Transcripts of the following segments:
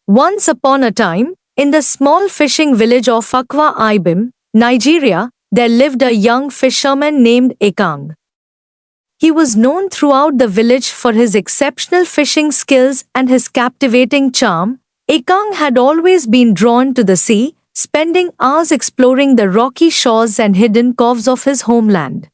Once upon a time, in the small fishing village of Akwa Ibom, Nigeria, there lived a young fisherman named Ekang. He was known throughout the village for his exceptional fishing skills and his captivating charm. Ekang had always been drawn to the sea, spending hours exploring the rocky shores and hidden coves of his homeland.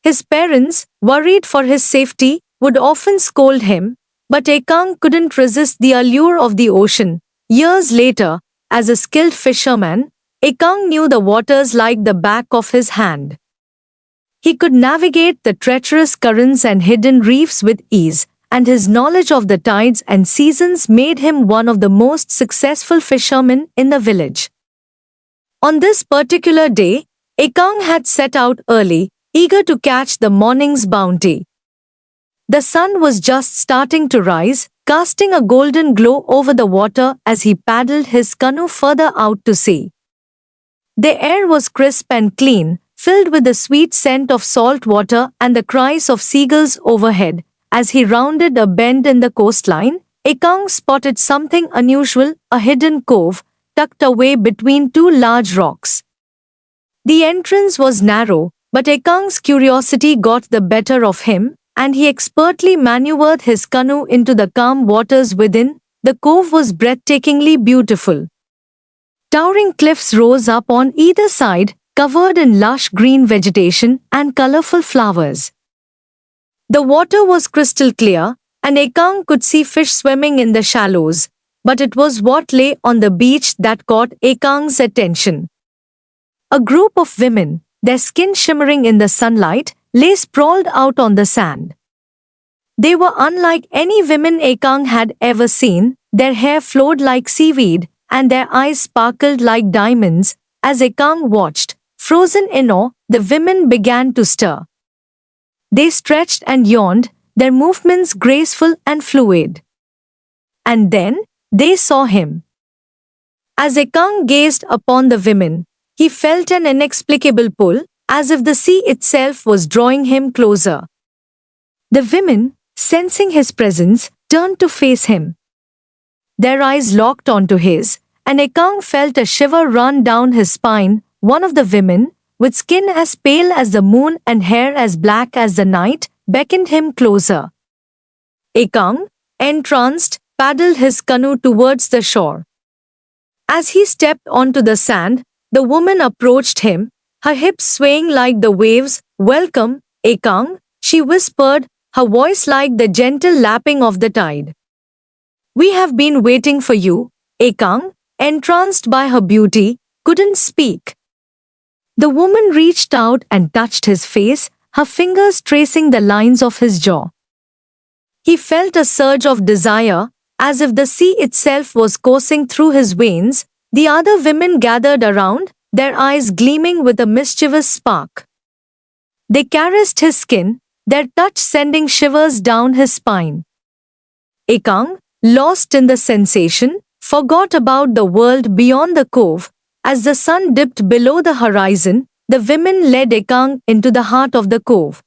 His parents, worried for his safety, would often scold him, but Ekang couldn't resist the allure of the ocean. Years later, as a skilled fisherman, Ekang knew the waters like the back of his hand. He could navigate the treacherous currents and hidden reefs with ease, and his knowledge of the tides and seasons made him one of the most successful fishermen in the village. On this particular day, Ekang had set out early, eager to catch the morning's bounty. The sun was just starting to rise, casting a golden glow over the water as he paddled his canoe further out to sea. The air was crisp and clean, filled with the sweet scent of salt water and the cries of seagulls overhead. As he rounded a bend in the coastline, Ekang spotted something unusual, a hidden cove, tucked away between two large rocks. The entrance was narrow, but Ekang's curiosity got the better of him, and he expertly maneuvered his canoe into the calm waters within. The cove was breathtakingly beautiful. Towering cliffs rose up on either side, covered in lush green vegetation and colorful flowers. The water was crystal clear, and Ekang could see fish swimming in the shallows, but it was what lay on the beach that caught Ekang's attention. A group of women, their skin shimmering in the sunlight, lay sprawled out on the sand. They were unlike any women Ekang had ever seen. Their hair flowed like seaweed, and their eyes sparkled like diamonds. As Ekang watched, frozen in awe, the women began to stir. They stretched and yawned, their movements graceful and fluid. And then, they saw him. As Ekang gazed upon the women, he felt an inexplicable pull, as if the sea itself was drawing him closer. The women, sensing his presence, turned to face him. Their eyes locked onto his, and Ekang felt a shiver run down his spine. One of the women, with skin as pale as the moon and hair as black as the night, beckoned him closer. Ekang, entranced, paddled his canoe towards the shore. As he stepped onto the sand, the woman approached him, her hips swaying like the waves. "Welcome, Ekang," she whispered, her voice like the gentle lapping of the tide. "We have been waiting for you." Ekang, entranced by her beauty, couldn't speak. The woman reached out and touched his face, her fingers tracing the lines of his jaw. He felt a surge of desire, as if the sea itself was coursing through his veins. The other women gathered around, their eyes gleaming with a mischievous spark. They caressed his skin, their touch sending shivers down his spine. Ekang, lost in the sensation, forgot about the world beyond the cove. As the sun dipped below the horizon, the women led Ekang into the heart of the cove.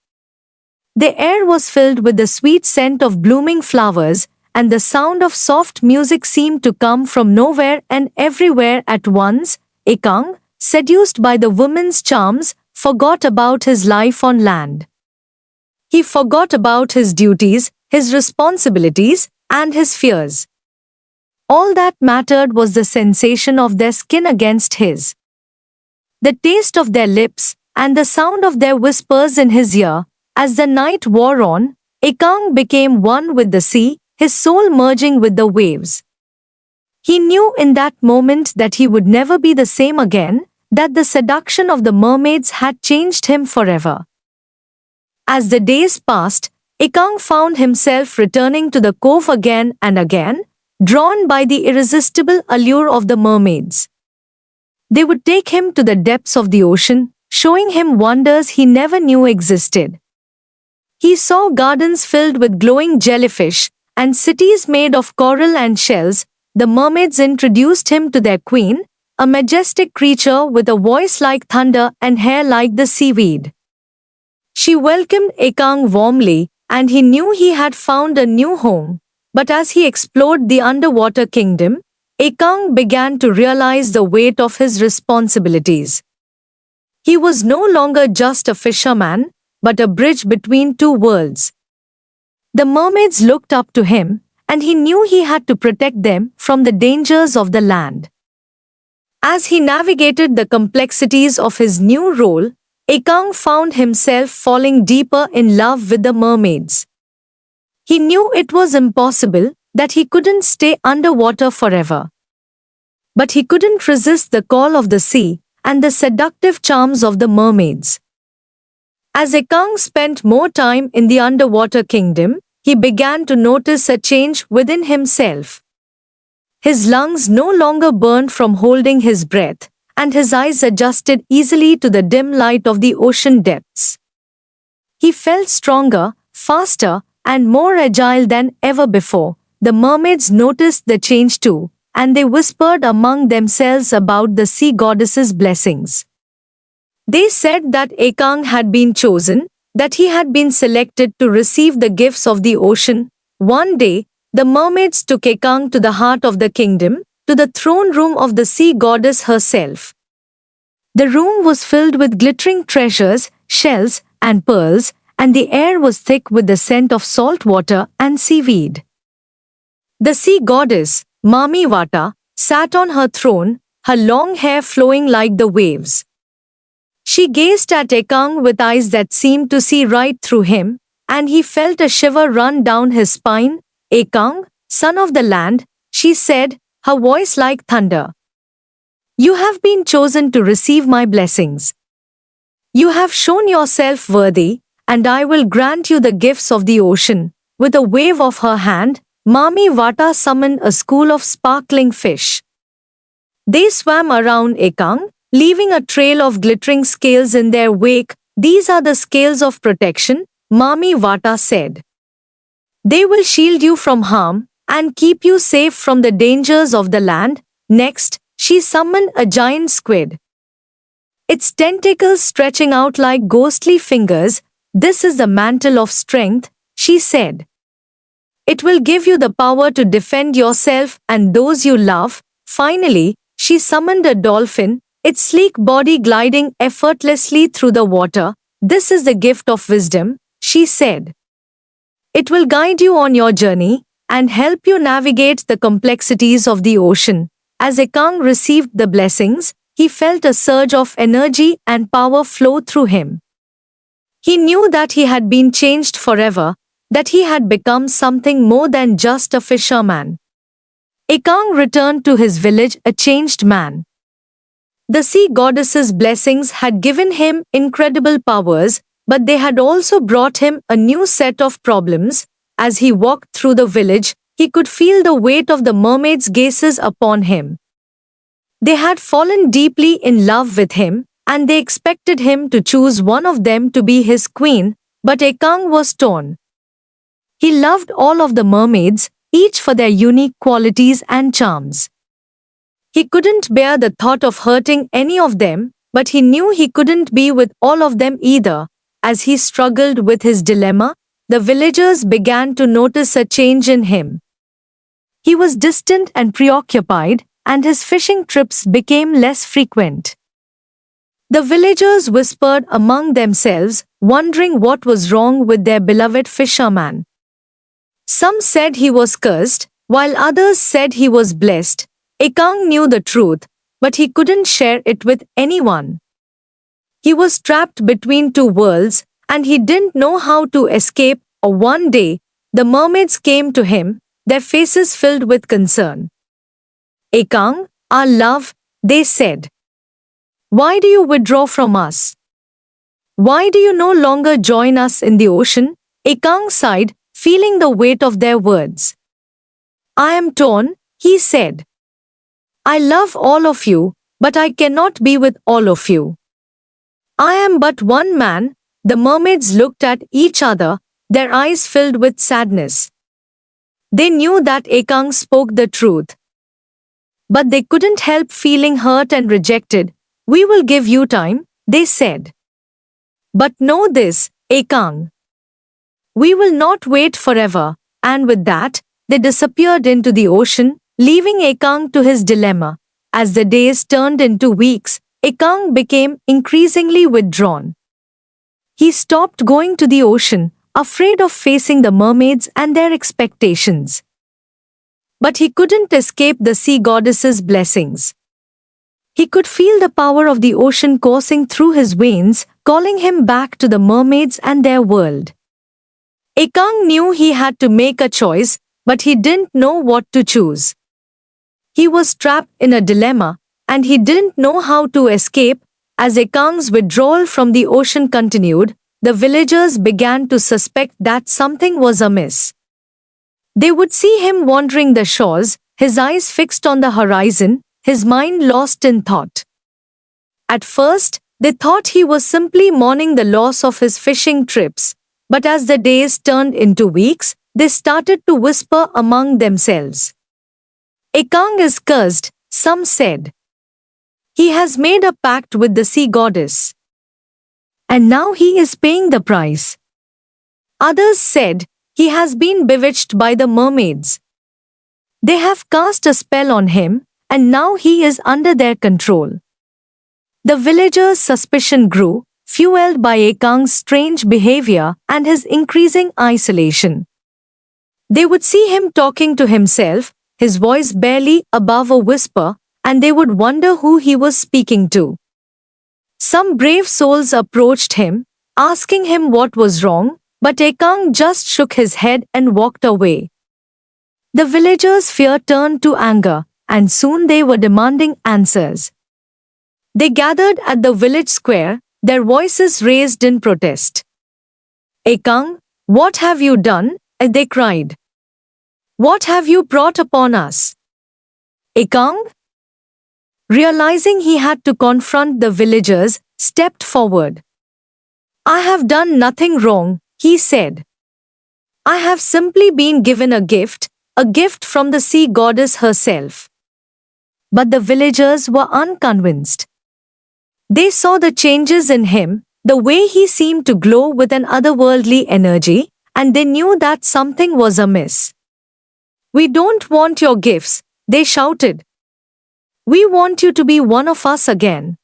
The air was filled with the sweet scent of blooming flowers, and the sound of soft music seemed to come from nowhere and everywhere at once. Ekang, seduced by the women's charms, forgot about his life on land. He forgot about his duties, his responsibilities, and his fears. All that mattered was the sensation of their skin against his, the taste of their lips, and the sound of their whispers in his ear. As the night wore on, Ekang became one with the sea, his soul merging with the waves. He knew in that moment that he would never be the same again, that the seduction of the mermaids had changed him forever. As the days passed, Ekang found himself returning to the cove again and again, drawn by the irresistible allure of the mermaids. They would take him to the depths of the ocean, showing him wonders he never knew existed. He saw gardens filled with glowing jellyfish, and cities made of coral and shells. The mermaids introduced him to their queen, a majestic creature with a voice like thunder and hair like the seaweed. She welcomed Ekang warmly, and he knew he had found a new home. But as he explored the underwater kingdom, Ekang began to realize the weight of his responsibilities. He was no longer just a fisherman, but a bridge between two worlds. The mermaids looked up to him, and he knew he had to protect them from the dangers of the land. As he navigated the complexities of his new role, Ekang found himself falling deeper in love with the mermaids. He knew it was impossible, that he couldn't stay underwater forever. But he couldn't resist the call of the sea and the seductive charms of the mermaids. As Ekang spent more time in the underwater kingdom, he began to notice a change within himself. His lungs no longer burned from holding his breath, and his eyes adjusted easily to the dim light of the ocean depths. He felt stronger, faster, and more agile than ever before. The mermaids noticed the change too, and they whispered among themselves about the sea goddess's blessings. They said that Ekang had been chosen, that he had been selected to receive the gifts of the ocean. One day, the mermaids took Ekang to the heart of the kingdom, to the throne room of the sea goddess herself. The room was filled with glittering treasures, shells, and pearls, and the air was thick with the scent of salt water and seaweed. The sea goddess, Mami Vata, sat on her throne, her long hair flowing like the waves. She gazed at Ekang with eyes that seemed to see right through him, and he felt a shiver run down his spine. Ekang, son of the land, she said, her voice like thunder. You have been chosen to receive my blessings. You have shown yourself worthy, and I will grant you the gifts of the ocean. With a wave of her hand, Mami Vata summoned a school of sparkling fish. They swam around Ekang, leaving a trail of glittering scales in their wake. These are the scales of protection, Mami Vata said. They will shield you from harm and keep you safe from the dangers of the land. Next, she summoned a giant squid. Its tentacles stretching out like ghostly fingers. This is the mantle of strength, she said. It will give you the power to defend yourself and those you love. Finally, she summoned a dolphin, its sleek body gliding effortlessly through the water. This is the gift of wisdom, she said. It will guide you on your journey and help you navigate the complexities of the ocean. As Ekang received the blessings, he felt a surge of energy and power flow through him. He knew that he had been changed forever, that he had become something more than just a fisherman. Ekang returned to his village a changed man. The sea goddess's blessings had given him incredible powers, but they had also brought him a new set of problems. As he walked through the village, he could feel the weight of the mermaids' gazes upon him. They had fallen deeply in love with him, and they expected him to choose one of them to be his queen, but Ekang was torn. He loved all of the mermaids, each for their unique qualities and charms. He couldn't bear the thought of hurting any of them, but he knew he couldn't be with all of them either. As he struggled with his dilemma, the villagers began to notice a change in him. He was distant and preoccupied, and his fishing trips became less frequent. The villagers whispered among themselves, wondering what was wrong with their beloved fisherman. Some said he was cursed, while others said he was blessed. Ekang knew the truth, but he couldn't share it with anyone. He was trapped between two worlds, and he didn't know how to escape. Or one day, the mermaids came to him, their faces filled with concern. Ekang, our love, they said. Why do you withdraw from us? Why do you no longer join us in the ocean? Ekang sighed, feeling the weight of their words. I am torn, he said. I love all of you, but I cannot be with all of you. I am but one man. The mermaids looked at each other, their eyes filled with sadness. They knew that Ekang spoke the truth. But they couldn't help feeling hurt and rejected. We will give you time, they said. But know this, Ekang. We will not wait forever. And with that, they disappeared into the ocean, leaving Ekang to his dilemma. As the days turned into weeks, Ekang became increasingly withdrawn. He stopped going to the ocean, afraid of facing the mermaids and their expectations. But he couldn't escape the sea goddess's blessings. He could feel the power of the ocean coursing through his veins, calling him back to the mermaids and their world. Ekang knew he had to make a choice, but he didn't know what to choose. He was trapped in a dilemma, and he didn't know how to escape. As Ekang's withdrawal from the ocean continued, the villagers began to suspect that something was amiss. They would see him wandering the shores, his eyes fixed on the horizon, his mind lost in thought. At first, they thought he was simply mourning the loss of his fishing trips, but as the days turned into weeks, they started to whisper among themselves. Ekang is cursed, some said. He has made a pact with the sea goddess. And now he is paying the price. Others said, he has been bewitched by the mermaids. They have cast a spell on him, and now he is under their control. The villagers' suspicion grew, fueled by Ekang's strange behavior and his increasing isolation. They would see him talking to himself, his voice barely above a whisper, and they would wonder who he was speaking to. Some brave souls approached him, asking him what was wrong, but Ekang just shook his head and walked away. The villagers' fear turned to anger, and soon they were demanding answers. They gathered at the village square, their voices raised in protest. Ekang, what have you done? They cried. What have you brought upon us? Ekang, realizing he had to confront the villagers, stepped forward. I have done nothing wrong, he said. I have simply been given a gift from the sea goddess herself. But the villagers were unconvinced. They saw the changes in him, the way he seemed to glow with an otherworldly energy, and they knew that something was amiss. We don't want your gifts, they shouted. We want you to be one of us again.